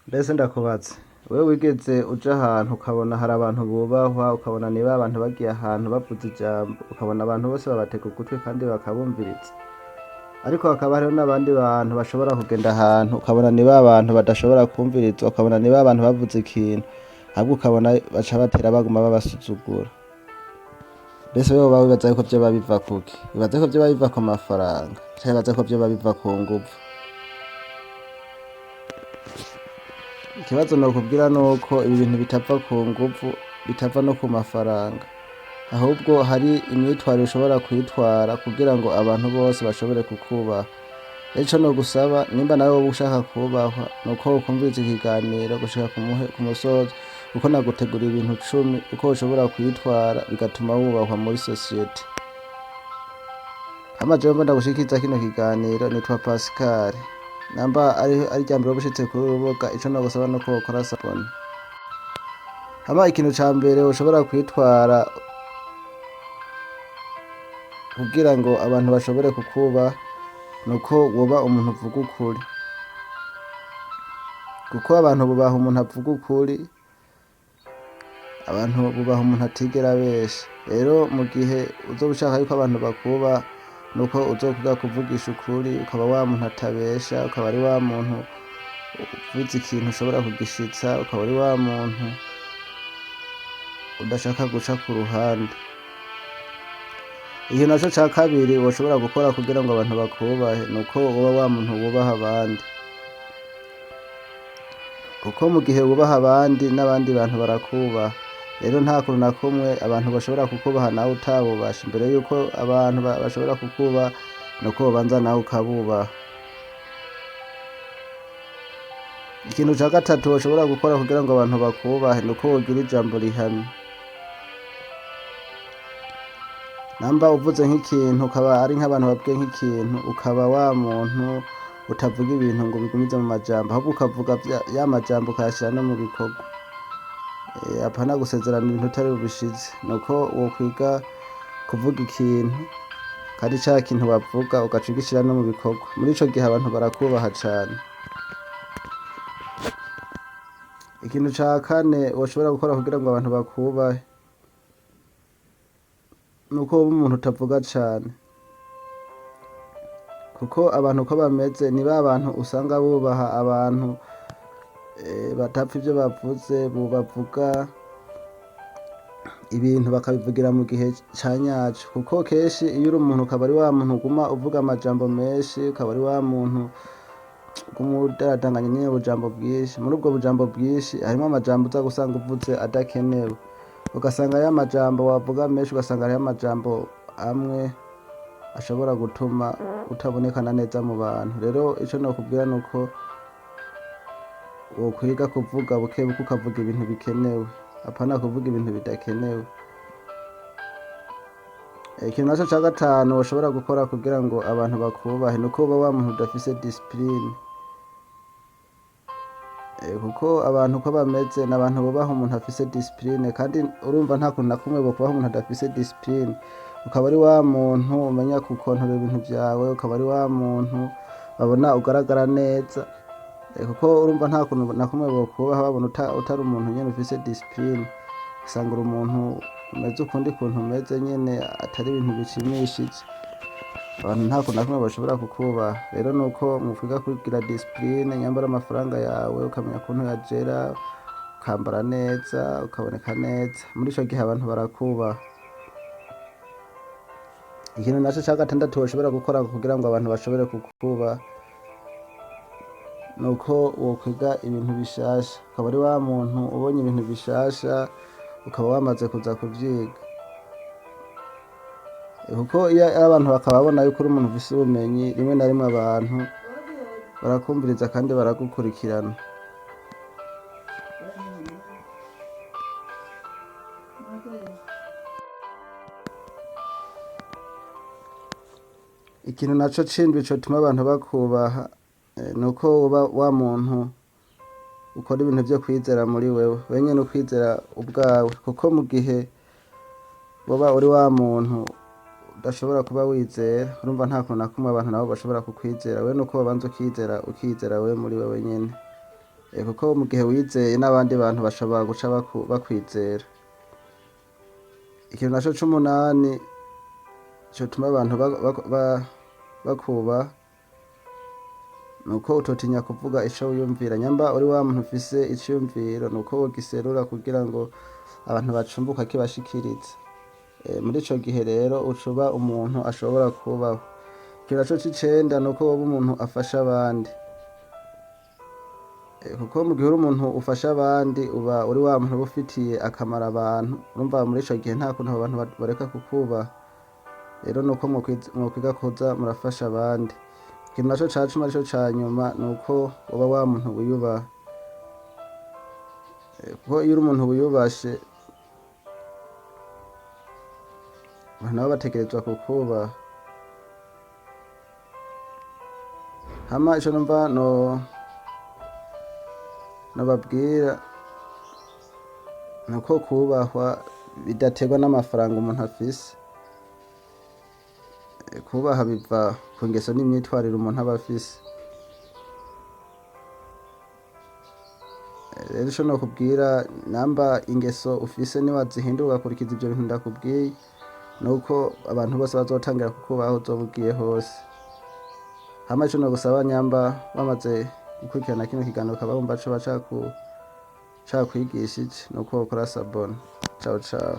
Mbese ndakubaza wewe wigeze uja ahantu ukabona hari abantu bubahwa ukabona ni ba bantu bagiye ahantu bavuze ijambo ukabona abantu bose babatega ugutwi kandi bakabumviriza, ariko hakaba hariho n'abandi bantu bashobora kugenda ahantu ukabona ni ba bantu badashobora kumviriza, ukabona ni ba bantu bavuze ikintu ahubwo ukabona baca batera baguma babasuzugura. Mbese wewe uba wibaza yuko vyoba biva kuki? Wibaza ko vyoba biva ku mafaranga canke wibaza ko vyoba biva ku nguvu? Ikibazo nokubwira nuko ibi bintu bitava ku nguvu, bitava no ku mafaranga, ahubwo hari imyitwarire ushobora kwitwara kugira ngo abantu bose bashobore kukubaha. Ico nogusaba nimba nawe woba ushaka kubahwa nuko wokumviriza ikiganiro gushika ku musozo, kuko naguteguriye ibintu 10 uko ushobora kwitwara bigatuma wubahwa muri sosiyete. Jewe mba ndagushikiriza kino kiganiro nitwa Pascal, namba ari ryambere ubushitse kuri urubuga, ico nogusaba nuko wokora sabone. Ikintu ca mbere ushobora kwitwara kugira ngo abantu bashobore kukubaha nuko woba umuntu uvuga ukuri, kuko abantu bubaha umuntu avuga ukuri, abantu bubaha umuntu atigera abesha. Rero mu gihe uzoba ushaka yuko abantu bakubaha nuko uzokwiga kuvugisha ukuri, ukaba wa muntu atabesha, ukaba ari wa muntu uvuze ikintu ushobora kugishitsa, ukaba ari wa muntu udashaka guca ku ruhande. Ikintu naco ca kabiri woshobora gukora kugira ngo abantu bakubahe nuko woba wa muntu wubaha abandi, kuko mu gihe wubaha abandi n'abandi bantu barakubaha. Rero nta kuntu na kumwe abantu bashobora kukubaha nawe utabubasha. Imbere yuko abantu bashobora kukubaha nuko wobanza nawe ukabubaha. Ikintu ca gatatu woshobora gukora kugira ngo abantu bakubahe nuko wogira ijambo rihamye. Namba uvuze nk'ikintu ukaba ari nk'abantu babwiye nk'ikintu, ukaba wa muntu utavuga ibintu ngo bigumize mu majambo, ahubwo ukavuga ya majambo ukayashira no mu bikorwa. Apana gusezerana ibintu utari bubishize. Nuko wokwiga kuvuga ikintu kandi ca kintu bavuga ugaca ugishira no mu bikorwa. Muri ico gihe abantu barakubaha cane. Ikintu ca kane woshobora gukora kugira ngo abantu bakubahe nuko woba umuntu utavuga cane, kuko abantu uko bameze ni ba bantu usanga bubaha abantu batapfa ivyo bavuze, bavuga ibintu bakabivugira mu gihe ca nyaco. Kuko kenshi iyo uri umuntu ukaba ari wa muntu uguma uvuga amajambo menshi, ukaba ari wa muntu uguma udaradanganya nyene ubujambo bwinshi, muri ubwo bujambo bwinshi harimwo amajambo uza gusanga uvuze adakenewe, ugasanga ya majambo wavuga menshi, ugasanga hariho amajambo amwe ashobora gutuma utabonekana neza mu bantu. Rero ico nokubwira nuko wokwiga kuvuga bukebuke, ukavuga ibintu bikenewe apana kuvuga ibintu bidakenewe. Ikintu naco ca gatanu woshobora gukora kugira ngo abantu bakubahe nuko woba wa muntu udafise discipline, kuko abantu uko bameze ni abantu bubaha umuntu afise discipline, kandi urumva nta kuntu na kumwe bokubaha umuntu adafise discipline. Ukaba ari wa muntu umenya gukontorora ibintu vyawe, ukaba ari wa muntu babona ugaragara neza, kuko urumva nta kuntu na kumwe bokubaha babona utari umuntu nyene ufise discipline. Usanga uri umuntu umeze ukundi kuntu umeze nyene atari ibintu bishimishije, abantu nta kuntu na kumwe bashobora kukubaha. Rero nuko mukwiga kugira discipline, nyambara amafaranga yawe ukamenya ukuntu uyajera, ukambara neza, ukaboneka neza. Muri ico gihe abantu barakubaha. Ikintu naco ca gatandatu woshobora gukora kugira ngo abantu bashobore kukubaha nuko wokwiga ibintu bishasha, ukaba ari wa muntu ubonye ibintu bishasha ukaba wamaze kuza kuvyiga, kuko iyo abantu bakaba babona yuko uri umuntu ufise ubumenyi, rimwe na rimwe abantu barakumviriza kandi baragukurikirana. Ikintu naco cindwi cotuma abantu bakubaha nuko woba wa muntu ukora ibintu vyo kwizera muri wewe nyene, ukwizera ubwawe. Kuko mu gihe woba uri wa muntu udashobora kuba wizera, urumva nta kuntu na kumwe abantu nabo bashobora kukwizera. Wewe nuko wobanza ukizera wewe muri wewe nyene. kuko mu gihe wizeye n'abandi bantu bashobora guca bakwizera. Ikintu naco c'umunani cotuma abantu bakubaha nuko utotinya kuvuga ico wiyumvira. Nyamba uri wa muntu ufise iciyumviro nuko wogiserura kugira ngo abantu bacumbuka kibashikirize. Muri ico gihe rero ucuba umuntu ashobora kubaho. Ikintu naco c'icenda nuko woba umuntu afasha abandi, kuko mu gihe uri umuntu ufasha abandi uba uri wa muntu uba ufitiye akamaro abantu. Urumva muri ico gihe nta kuntu abo bantu bareka kukubaha. Rero nuko mwokwiga kuza murafasha abandi. Ikintu naco ca cumi arico ca nyuma nuko uba wa muntu wiyubaha, kuko iyo uri umuntu wiyubashe abantu nabo bategerezwa kukubaha. Hama ico numva nobabwira nuko kubahwa bidaterwa n'amafaranga umuntu afise. Kubaha biva ku ngeso n'imyitwarire umuntu aba afise. Rero ico nokubwira, namba ingeso ufise niwazihindura ugakurikiza ivyo bintu ndakubwiye, nuko abantu bose bazotangira kukubaha aho uzoba ugiye hose. Hama ico nogusaba, nyamba wamaze gukurikirana kino kiganiro ukaba wumva coba cakwigishije, nuko wokora sabone. Ciao ciao.